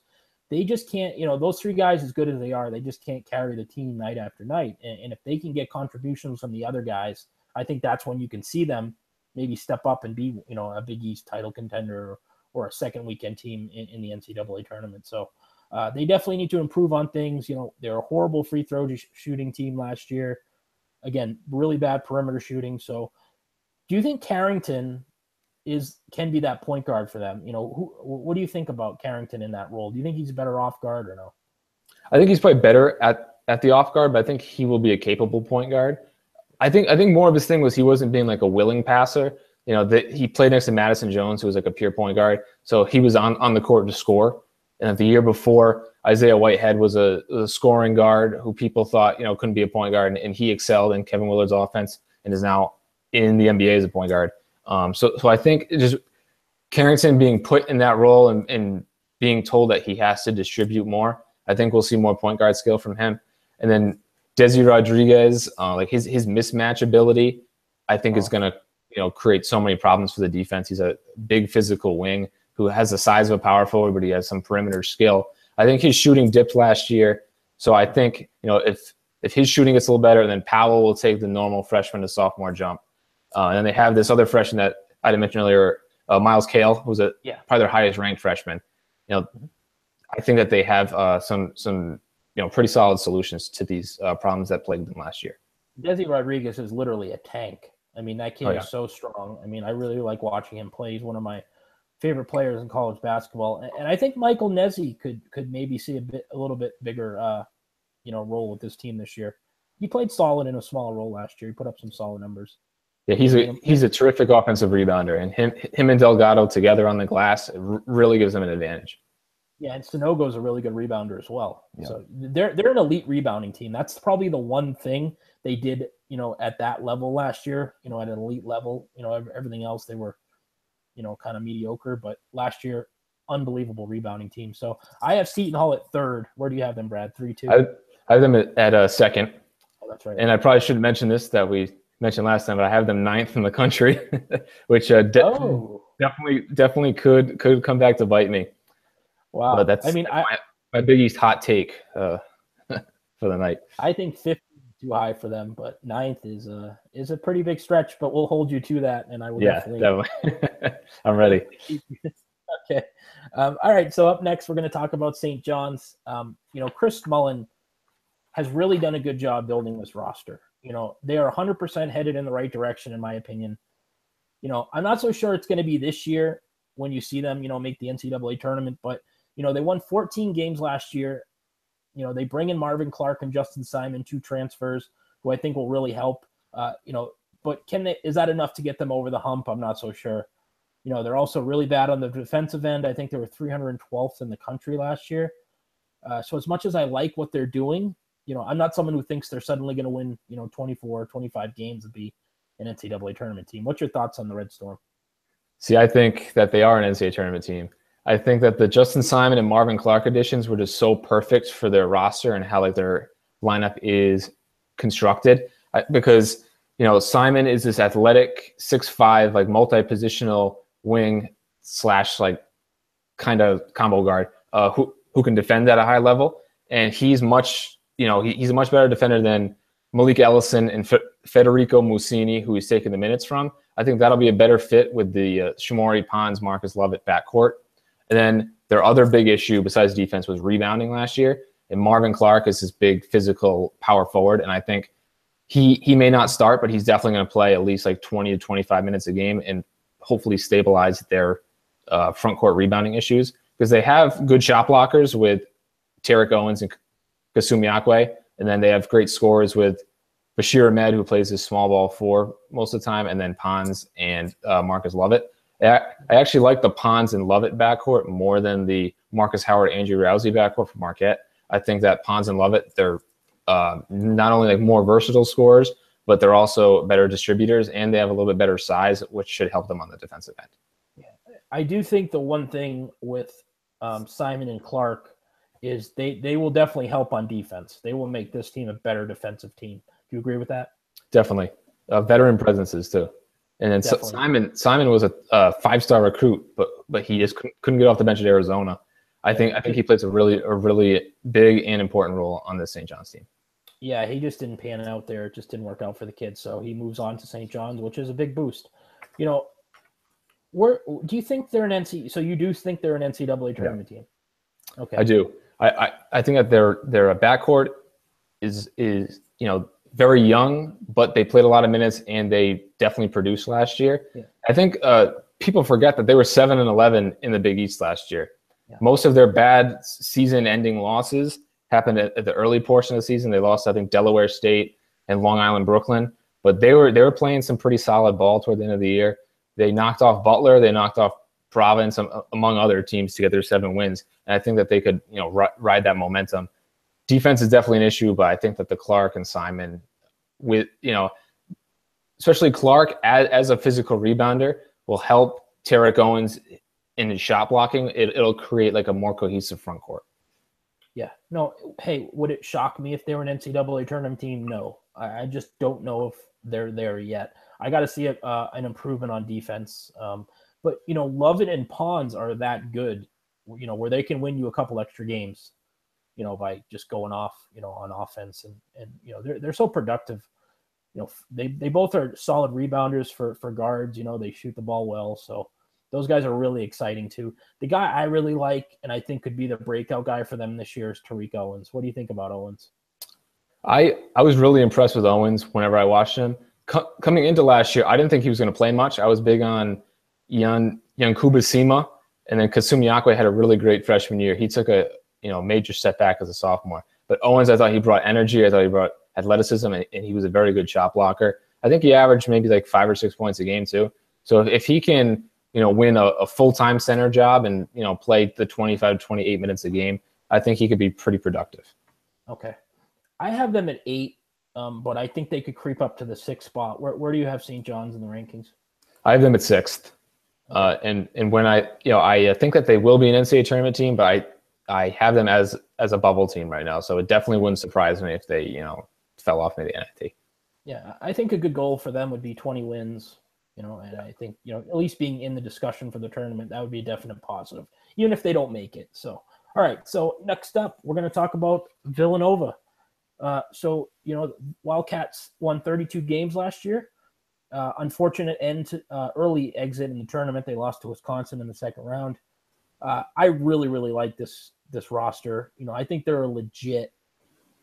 they just can't, those 3 guys, as good as they are, they just can't carry the team night after night. And if they can get contributions from the other guys, I think that's when you can see them maybe step up and be, a BigEast title contender or a second weekend team in the NCAA tournament. So They definitely need to improve on things. They're a horrible free throw shooting team last year. Again, really bad perimeter shooting. So do you think Carrington can be that point guard for them? What do you think about Carrington in that role? Do you think he's better off guard or no? I think he's probably better at the off guard, but I think he will be a capable point guard. I think more of his thing was he wasn't being like a willing passer. He played next to Madison Jones, who was like a pure point guard. So he was on the court to score. And the year before, Isaiah Whitehead was a scoring guard who people thought, couldn't be a point guard. And he excelled in Kevin Willard's offense and is now in the NBA as a point guard. So I think just Carrington being put in that role and being told that he has to distribute more, I think we'll see more point guard skill from him. And then Desi Rodriguez, like his mismatch ability, I think is going to create so many problems for the defense. He's a big physical wing who has the size of a power forward, but he has some perimeter skill. I think his shooting dipped last year, so I think if his shooting gets a little better, then Powell will take the normal freshman to sophomore jump. And then they have this other freshman that I didn't mention earlier, Miles Cale, who's probably their highest ranked freshman. I think that they have some pretty solid solutions to these problems that plagued them last year. Desi Rodriguez is literally a tank. I mean, that kid is so strong. I mean, I really like watching him play. He's one of my favorite players in college basketball. And I think Michael Nessie could maybe see a little bit bigger role with this team this year. He played solid in a smaller role last year. He put up some solid numbers. Yeah, he's a terrific offensive rebounder, and him and Delgado together on the glass really gives them an advantage. Yeah, and Sanogo's a really good rebounder as well. Yeah. So they're an elite rebounding team. That's probably the one thing they did, at that level last year, at an elite level. Everything else they were, kind of mediocre. But last year, unbelievable rebounding team. So I have Seton Hall at third. Where do you have them, Brad? 3-2? I have them at second. Oh, that's right. And I probably shouldn't mention this that we mentioned last time, but I have them ninth in the country, which definitely could come back to bite me. Wow. But that's my Big East hot take for the night. I think 50 is too high for them, but ninth is a pretty big stretch, but we'll hold you to that, and I will definitely. I'm ready. Okay. All right, so up next, we're going to talk about St. John's. Chris Mullen has really done a good job building this roster. They are 100% headed in the right direction, in my opinion. I'm not so sure it's going to be this year when you see them, make the NCAA tournament, but they won 14 games last year. They bring in Marvin Clark and Justin Simon, 2 transfers, who I think will really help. But is that enough to get them over the hump? I'm not so sure. They're also really bad on the defensive end. I think they were 312th in the country last year. So as much as I like what they're doing, I'm not someone who thinks they're suddenly going to win, 24, 25 games and be an NCAA tournament team. What's your thoughts on the Red Storm? See, I think that they are an NCAA tournament team. I think that the Justin Simon and Marvin Clark additions were just so perfect for their roster and how their lineup is constructed. Because Simon is this athletic 6'5", multi-positional wing / kind of combo guard who can defend at a high level, and he's much he's a much better defender than Malik Ellison and Federico Mussini, who he's taking the minutes from. I think that'll be a better fit with the Shamori Pons, Marcus Lovett backcourt. And then their other big issue besides defense was rebounding last year. And Marvin Clark is this big physical power forward. And I think he may not start, but he's definitely going to play at least 20 to 25 minutes a game and hopefully stabilize their front court rebounding issues, because they have good shot blockers with Tarek Owens and Kasumi Akwe. And then they have great scorers with Bashir Ahmed, who plays this small ball 4 most of the time, and then Pons and Marcus Lovett. I actually like the Pons and Lovett backcourt more than the Marcus Howard, Andrew Rousey backcourt for Marquette. I think that Pons and Lovett, they're not only more versatile scorers, but they're also better distributors, and they have a little bit better size, which should help them on the defensive end. Yeah. I do think the one thing with Simon and Clark is they will definitely help on defense. They will make this team a better defensive team. Do you agree with that? Definitely. Veteran presences too. And then Simon was a 5-star recruit, but he just couldn't get off the bench at Arizona. I think he plays a really big and important role on this St. John's team. Yeah, he just didn't pan out there. It just didn't work out for the kids. So he moves on to St. John's, which is a big boost. Where do you think they're an NCAA? So you do think they're an NCAA tournament team? Okay, I do. I think that their backcourt is very young, but they played a lot of minutes and they definitely produced last year. Yeah. I think people forget that they were 7-11 in the Big East last year. Yeah. Most of their bad season-ending losses happened at the early portion of the season. They lost, I think, Delaware State and Long Island, Brooklyn, but they were playing some pretty solid ball toward the end of the year. They knocked off Butler, they knocked off Providence, among other teams, to get their 7 wins, and I think that they could ride that momentum. Defense is definitely an issue, but I think that the Clark and Simon, with especially Clark as a physical rebounder, will help Tarek Owens in his shot blocking. It'll create like a more cohesive front court. Yeah. No, hey, would it shock me if they were an NCAA tournament team? No. I just don't know if they're there yet. I got to see an improvement on defense. But, Lovett and Pons are that good, where they can win you a couple extra games, by just going off, on offense. And they're so productive. They both are solid rebounders for guards. They shoot the ball well. So those guys are really exciting too. The guy I really like and I think could be the breakout guy for them this year is Tariq Owens. What do you think about Owens? I was really impressed with Owens whenever I watched him. Coming into last year, I didn't think he was going to play much. I was big on Yankuba Sima, and then Kasumi Akwe had a really great freshman year. He took a major step back as a sophomore. But Owens, I thought he brought energy. I thought he brought athleticism, and he was a very good shot blocker. I think he averaged maybe like 5 or 6 points a game too. So if he can win a full-time center job and play the 25 to 28 minutes a game, I think he could be pretty productive. Okay. I have them at 8, but I think they could creep up to the 6th spot. Where do you have St. John's in the rankings? I have them at 6th. And when I think that they will be an NCAA tournament team, but I have them as a bubble team right now. So it definitely wouldn't surprise me if they, fell off in the NIT. Yeah, I think a good goal for them would be 20 wins, and I think, at least being in the discussion for the tournament, that would be a definite positive, even if they don't make it. So, all right. So next up, we're going to talk about Villanova. Wildcats won 32 games last year. Unfortunate early exit in the tournament. They lost to Wisconsin in the second round. I really, really like this roster. I think they're a legit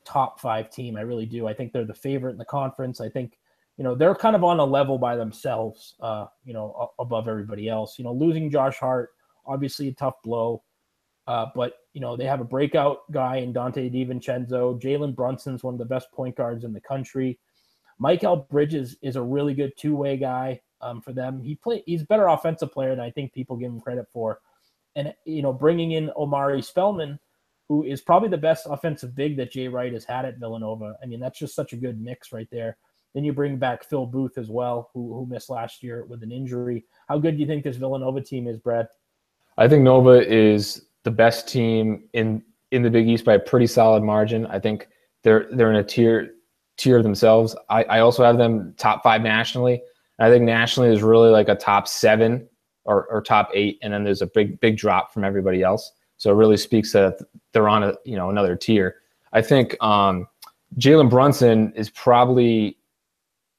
top 5 team. I really do. I think they're the favorite in the conference. I think, they're kind of on a level by themselves, above everybody else. Losing Josh Hart, obviously a tough blow. But they have a breakout guy in Dante DiVincenzo. Jalen Brunson's one of the best point guards in the country. Michael Bridges is a really good two-way guy for them. He's a better offensive player than I think people give him credit for. And, bringing in Omari Spellman, who is probably the best offensive big that Jay Wright has had at Villanova. I mean, that's just such a good mix right there. Then you bring back Phil Booth as well, who missed last year with an injury. How good do you think this Villanova team is, Brad? I think Nova is the best team in the Big East by a pretty solid margin. I think they're in a tier themselves. I also have them top 5 nationally. I think nationally is really like a top 7 or top 8, and then there's a big drop from everybody else. So it really speaks that they're on another tier. I think Jalen Brunson is probably,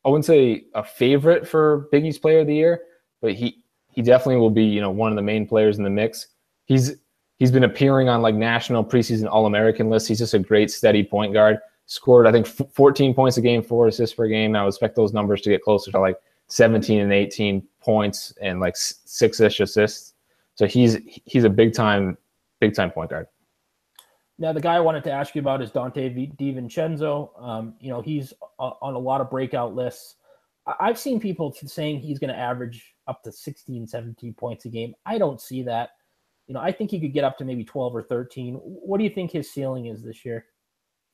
I wouldn't say a favorite for Big East Player of the Year, but he definitely will be one of the main players in the mix. He's been appearing on like national preseason All-American lists. He's just a great steady point guard. Scored I think 14 points a game, 4 assists per game. I would expect those numbers to get closer to like 17 and 18 points and like 6-ish assists. So he's a big time point guard. Now, the guy I wanted to ask you about is Dante DiVincenzo. He's on a lot of breakout lists. I've seen people saying he's going to average up to 16, 17 points a game. I don't see that. I think he could get up to maybe 12 or 13. What do you think his ceiling is this year?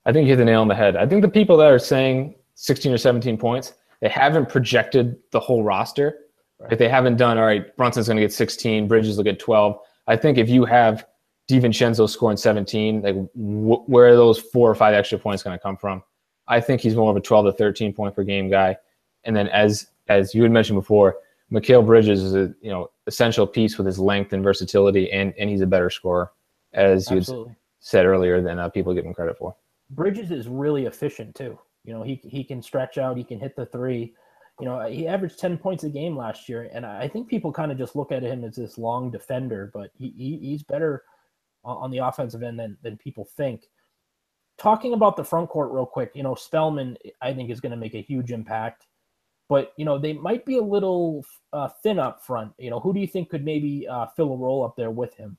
I think you hit the nail on the head. I think the people that are saying 16 or 17 points, they haven't projected the whole roster. Right. If they haven't done, all right, Brunson's going to get 16, Bridges will get 12. I think if you have DiVincenzo scoring 17, like where are those 4 or 5 extra points going to come from? I think he's more of a 12 to 13 point per game guy. And then as you had mentioned before, Mikal Bridges is a essential piece with his length and versatility, and he's a better scorer, as you said earlier, than people give him credit for. Bridges is really efficient too. He can stretch out, he can hit the 3. He averaged 10 points a game last year, and I think people kind of just look at him as this long defender, but he's better on the offensive end than people think. Talking about the front court real quick, Spellman, I think, is going to make a huge impact. But, they might be a little thin up front. Who do you think could maybe fill a role up there with him?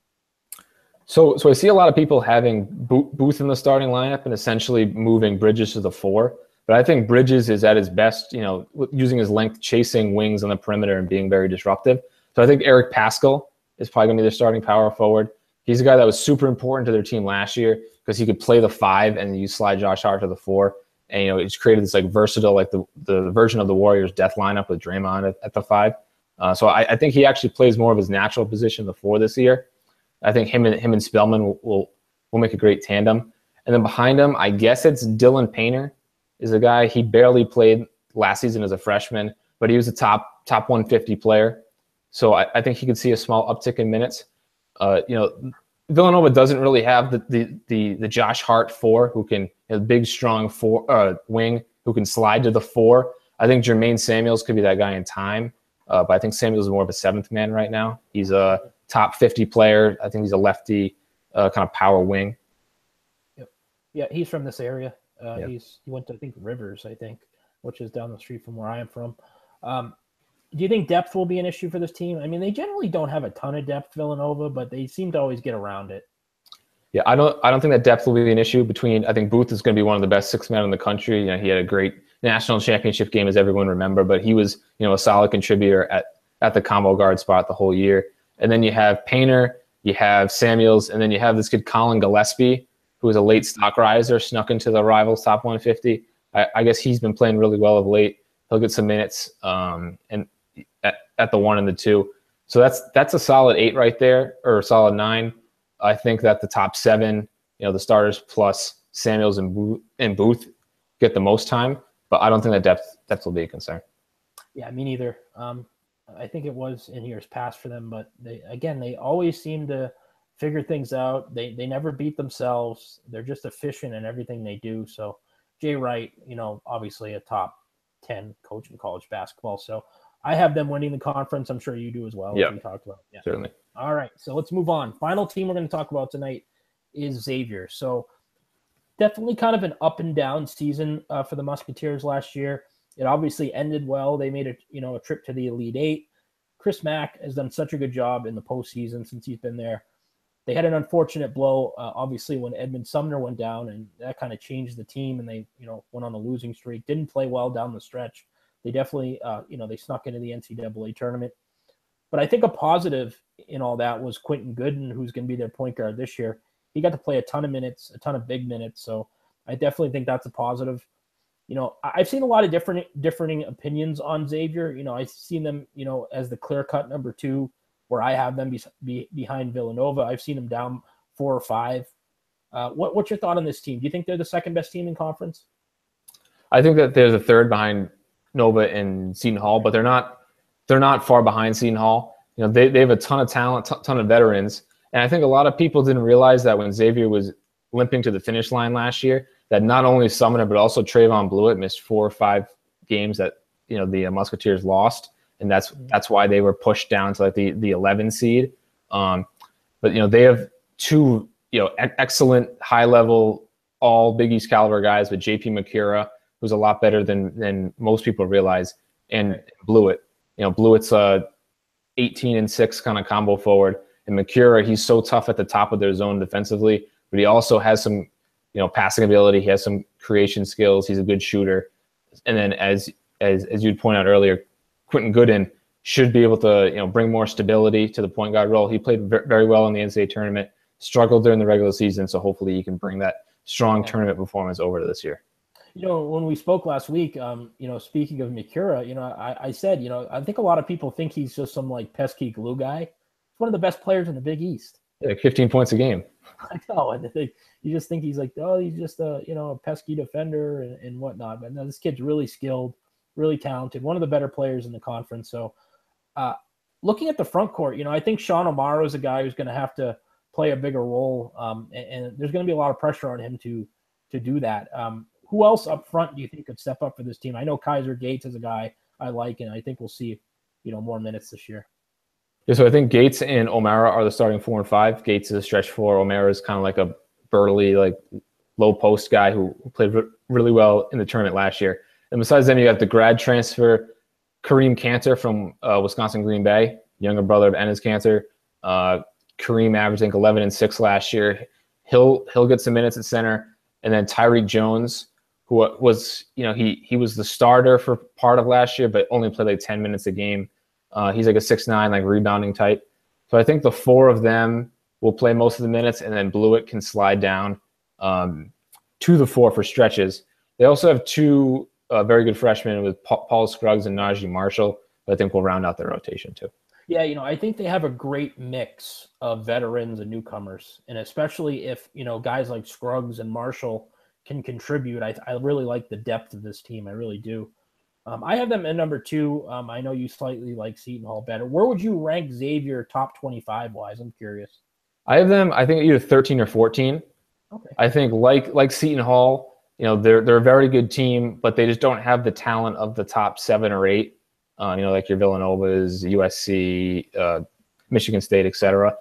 So I see a lot of people having Booth in the starting lineup and essentially moving Bridges to the 4. But I think Bridges is at his best, using his length, chasing wings on the perimeter and being very disruptive. So I think Eric Paschall is probably going to be their starting power forward. He's a guy that was super important to their team last year because he could play the 5 and you slide Josh Hart to the 4. And, it's created this versatile, the version of the Warriors death lineup with Draymond at the 5. So I think he actually plays more of his natural position, the 4 this year. I think him and Spellman will make a great tandem. And then behind him, I guess it's Dylan Painter is a guy. He barely played last season as a freshman, but he was a top 150 player. So I think he could see a small uptick in minutes. Villanova doesn't really have the Josh Hart 4 who can a big strong wing who can slide to the 4. I think Jermaine Samuels could be that guy in time, but I think Samuels is more of a 7th man right now. He's a top 50 player. I think he's a lefty kind of power wing. Yep. Yeah, he's from this area. Yep. He went to, I think, Rivers, which is down the street from where I am from. Do you think depth will be an issue for this team? I mean, they generally don't have a ton of depth, Villanova, but they seem to always get around it. Yeah, I don't think that depth will be an issue I think Booth is going to be one of the best 6 men in the country. He had a great national championship game, as everyone remember, but he was, a solid contributor at the combo guard spot the whole year. And then you have Painter, you have Samuels, and then you have this kid Colin Gillespie, who was a late stock riser, snuck into the Rivals top 150. I guess he's been playing really well of late. He'll get some minutes and at the 1 and the 2. So that's a solid 8 right there, or a solid 9. I think that the top 7, the starters plus Samuels and Booth get the most time, but I don't think that depth will be a concern. Yeah, me neither. I think it was in years past for them, but they always seem to figure things out. They never beat themselves. They're just efficient in everything they do. So Jay Wright, obviously a top 10 coach in college basketball. So I have them winning the conference. I'm sure you do as well. Yeah, we talked about. Yeah, certainly. All right, so let's move on. Final team we're going to talk about tonight is Xavier. So definitely kind of an up and down season for the Musketeers last year. It obviously ended well. They made a trip to the Elite 8. Chris Mack has done such a good job in the postseason since he's been there. They had an unfortunate blow, obviously, when Edmund Sumner went down, and that kind of changed the team, and they, went on a losing streak. Didn't play well down the stretch. They definitely, they snuck into the NCAA tournament. But I think a positive in all that was Quentin Gooden, who's going to be their point guard this year. He got to play a ton of minutes, a ton of big minutes. So I definitely think that's a positive. I've seen a lot of differing opinions on Xavier. I've seen them, as the clear-cut number 2, where I have them behind Villanova. I've seen them down 4 or 5. What's your thought on this team? Do you think they're the second best team in conference? I think that they're the 3rd behind Nova and Seton Hall, but they're not far behind Seton Hall. They have a ton of talent, ton of veterans, and I think a lot of people didn't realize that when Xavier was limping to the finish line last year, that not only Sumner but also Trayvon Blewett missed 4 or 5 games that the Musketeers lost, and that's why they were pushed down to the 11 seed. But they have 2 excellent high level all Big East caliber guys with JP Makura, who's a lot better than most people realize, and Blewett. Blewett's 18-6 kind of combo forward, and Makura, he's so tough at the top of their zone defensively, but he also has some passing ability. He has some creation skills. He's a good shooter. And then as you'd point out earlier, Quentin Gooden should be able to bring more stability to the point guard role. He played very well in the NCAA tournament, struggled during the regular season, so hopefully he can bring that strong tournament performance over to this year. When we spoke last week, speaking of Mikura, I said, I think a lot of people think he's just some pesky glue guy. He's one of the best players in the Big East. Yeah, 15 points a game. I know, and you just think he's he's just a pesky defender and whatnot. But no, this kid's really skilled, really talented, one of the better players in the conference. So, looking at the front court, I think Sean Amaro is a guy who's going to have to play a bigger role, and there's going to be a lot of pressure on him to do that. Who else up front do you think could step up for this team? I know Kaiser Gates is a guy I like, and I think we'll see, more minutes this year. Yeah, so I think Gates and O'Mara are the starting 4 and 5. Gates is a stretch 4. O'Mara is kind of like a burly, like low post guy who played really well in the tournament last year. And besides them, you have the grad transfer Kareem Cantor from Wisconsin Green Bay, younger brother of Enes Cantor. Kareem averaged, I think, 11 and 6 last year. He'll get some minutes at center. And then Tyreek Jones, who was, he was the starter for part of last year, but only played like 10 minutes a game. He's like a 6'9", like rebounding type. So I think the 4 of them will play most of the minutes, and then Blewett can slide down to the 4 for stretches. They also have 2 very good freshmen with Paul Scruggs and Najee Marshall, but I think we'll round out their rotation too. Yeah, I think they have a great mix of veterans and newcomers, and especially if, guys like Scruggs and Marshall can contribute. I really like the depth of this team. I really do. I have them at number 2. I know you slightly like Seton Hall better. Where would you rank Xavier top 25 wise? I'm curious. I have them, I think, either 13 or 14. Okay. I think like Seton Hall, they're a very good team, but they just don't have the talent of the top 7 or 8. Like your Villanovas, USC, Michigan State, etc.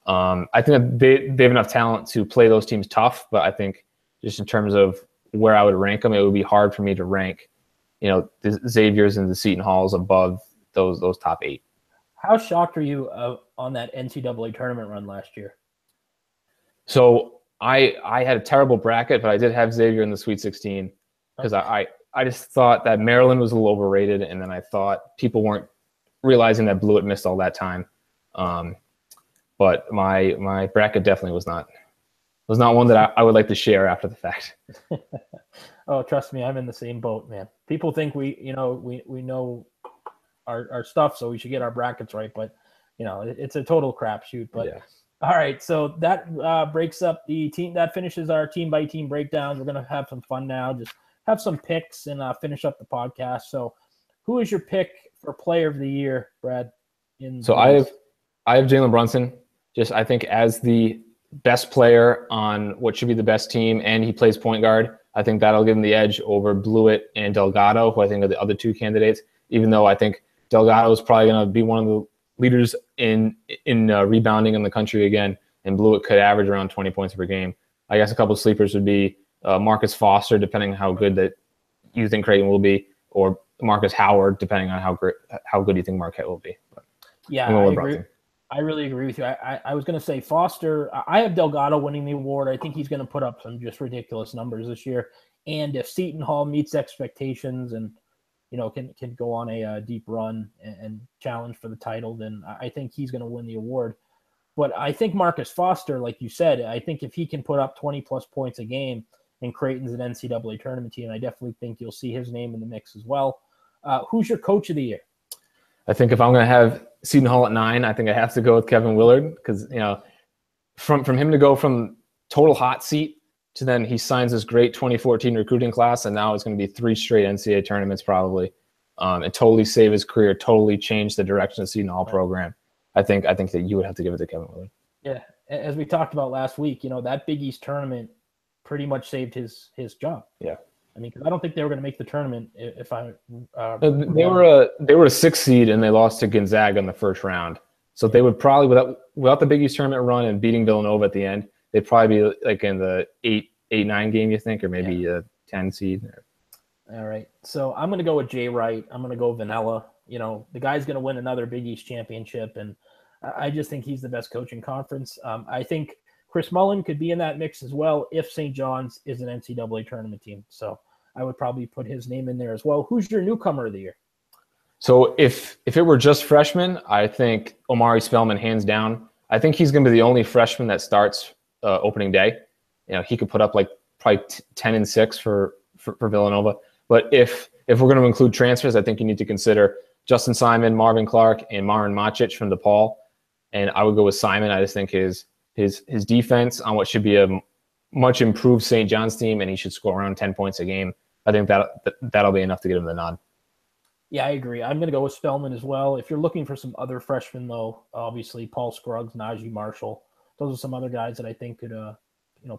I think that they have enough talent to play those teams tough, but I think just in terms of where I would rank them, it would be hard for me to rank, the Xaviers and the Seton Halls above those top 8. How shocked are you on that NCAA tournament run last year? So I had a terrible bracket, but I did have Xavier in the Sweet 16 because I just thought that Maryland was a little overrated, and then I thought people weren't realizing that Blewett missed all that time. But my bracket definitely was not one that I would like to share after the fact. Oh, trust me, I'm in the same boat, man. People think we know our stuff, so we should get our brackets right, but it's a total crapshoot. But yeah. All right, so that breaks up the team. That finishes our team by team breakdowns. We're gonna have some fun now. Just have some picks and finish up the podcast. So, who is your pick for Player of the Year, Brad? I have Jalen Brunson. Just I think as the best player on what should be the best team, and he plays point guard. I think that'll give him the edge over Blewett and Delgado, who I think are the other 2 candidates. Even though I think Delgado is probably going to be one of the leaders in rebounding in the country again, and Blewett could average around 20 points per game. I guess a couple of sleepers would be Marcus Foster, depending on how good that you think Creighton will be, or Marcus Howard, depending on how good you think Marquette will be. But yeah, I agree. I really agree with you. I was going to say Foster. I have Delgado winning the award. I think he's going to put up some just ridiculous numbers this year. And if Seton Hall meets expectations and can go on a deep run and challenge for the title, then I think he's going to win the award. But I think Marcus Foster, like you said, I think if he can put up 20-plus points a game and Creighton's an NCAA tournament team, I definitely think you'll see his name in the mix as well. Who's your coach of the year? I think if I'm going to have Seton Hall at 9, I think I have to go with Kevin Willard because, from him to go from total hot seat to then he signs this great 2014 recruiting class, and now it's going to be 3 straight NCAA tournaments probably, and totally save his career, totally change the direction of the Seton Hall program. I think that you would have to give it to Kevin Willard. Yeah, as we talked about last week, that Big East tournament pretty much saved his job. Yeah. I mean, because I don't think they were going to make the tournament. If I they were a 6 seed and they lost to Gonzaga in the first round, so they would probably without the Big East tournament run and beating Villanova at the end, they'd probably be like in the 8-9 game, you think, or maybe a 10 seed. All right, so I'm going to go with Jay Wright. I'm going to go vanilla. The guy's going to win another Big East championship, and I just think he's the best coach in conference. I think Chris Mullen could be in that mix as well if St. John's is an NCAA tournament team. So I would probably put his name in there as well. Who's your newcomer of the year? So if it were just freshmen, I think Omari Spellman, hands down. I think he's going to be the only freshman that starts opening day. He could put up like probably 10 and 6 for Villanova. But if we're going to include transfers, I think you need to consider Justin Simon, Marvin Clark, and Marin Macic from DePaul. And I would go with Simon. I just think his defense on what should be a much improved St. John's team, and he should score around 10 points a game. I think that'll be enough to get him the nod. Yeah, I agree. I'm going to go with Spellman as well. If you're looking for some other freshmen, though, obviously Paul Scruggs, Najee Marshall, those are some other guys that I think could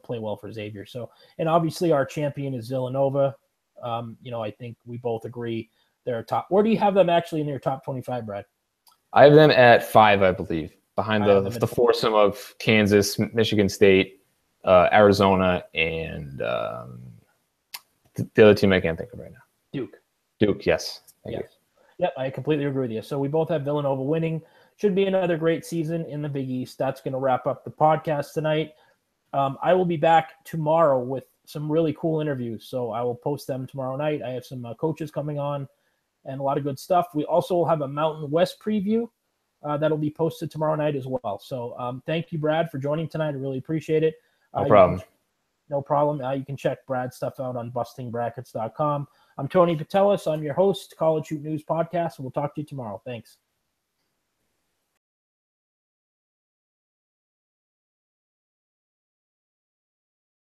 play well for Xavier. So, and obviously our champion is Villanova. I think we both agree they're top. Where do you have them actually in your top 25, Brad? I have them at 5, I believe, behind I have them the at 4. foursome of Kansas, Michigan State, Arizona, and the other team I can't think of right now. Duke. Duke, yes. Thank you. Yep, I completely agree with you. So we both have Villanova winning. Should be another great season in the Big East. That's going to wrap up the podcast tonight. I will be back tomorrow with some really cool interviews. So I will post them tomorrow night. I have some coaches coming on and a lot of good stuff. We also will have a Mountain West preview that'll be posted tomorrow night as well. So thank you, Brad, for joining tonight. I really appreciate it. No problem. No problem. You can check Brad's stuff out on bustingbrackets.com. I'm Tony Patelis. I'm your host, College Hoop News Podcast, and we'll talk to you tomorrow. Thanks.